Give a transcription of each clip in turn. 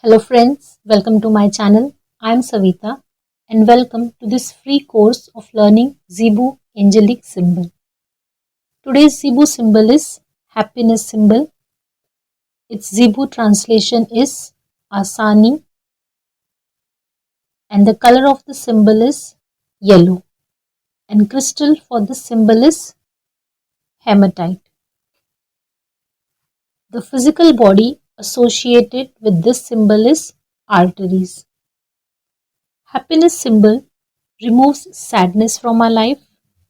Hello friends, welcome to my channel. I am Savita and welcome to this free course of learning Zibu Angelic symbol. Today's Zibu symbol is happiness symbol. Its Zibu translation is Asani and the color of the symbol is yellow and crystal for the symbol is hematite. The physical body associated with this symbol is arteries. Happiness symbol removes sadness from our life.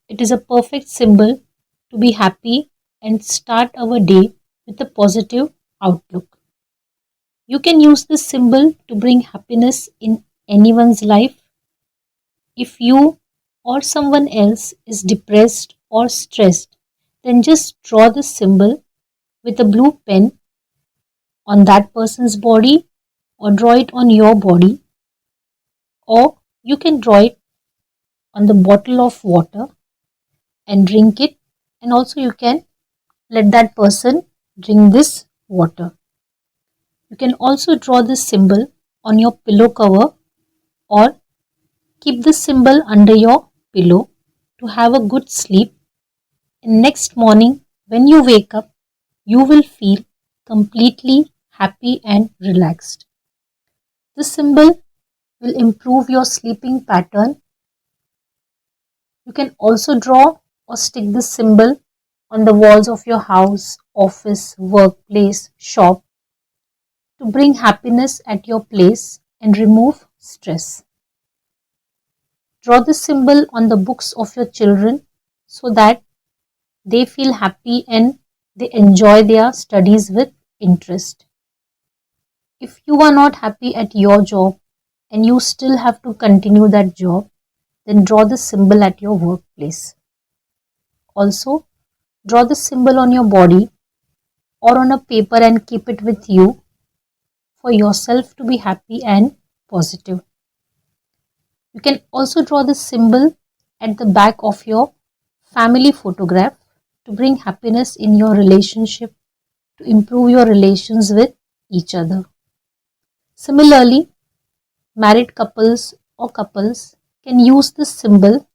It is a perfect symbol to be happy and start our day with a positive outlook. You can use this symbol to bring happiness in anyone's life. If you or someone else is depressed or stressed, then just draw this symbol with a blue pen on that person's body or draw it on your body, or you can draw it on the bottle of water and drink it, and also you can let that person drink this water. You can also draw this symbol on your pillow cover or keep this symbol under your pillow to have a good sleep, and next morning when you wake up you will feel completely happy and relaxed. This symbol will improve your sleeping pattern. You can also draw or stick this symbol on the walls of your house, office, workplace, shop to bring happiness at your place and remove stress. Draw this symbol on the books of your children so that they feel happy and they enjoy their studies with interest. If you are not happy at your job and you still have to continue that job, then draw the symbol at your workplace. Also, draw the symbol on your body or on a paper and keep it with you for yourself to be happy and positive. You can also draw the symbol at the back of your family photograph to bring happiness in your relationship, to improve your relations with each other. Similarly, married couples or couples can use this symbol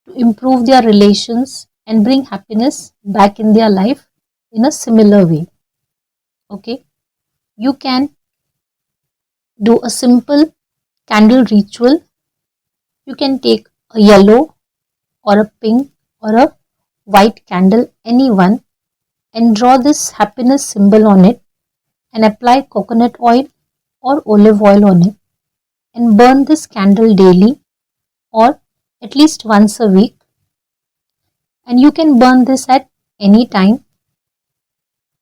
to improve their relations and bring happiness back in their life in a similar way. Okay, you can do a simple candle ritual. You can take a yellow or a pink or a white candle, any one, and draw this happiness symbol on it and apply coconut oil or olive oil on it and burn this candle daily or at least once a week. And you can burn this at any time.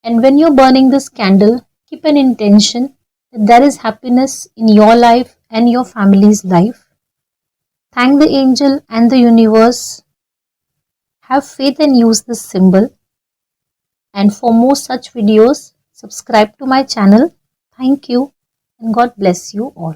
And when you're burning this candle, keep an intention that there is happiness in your life and your family's life. Thank the angel and the universe. Have faith and use this symbol. And for more such videos, subscribe to my channel. Thank you and God bless you all.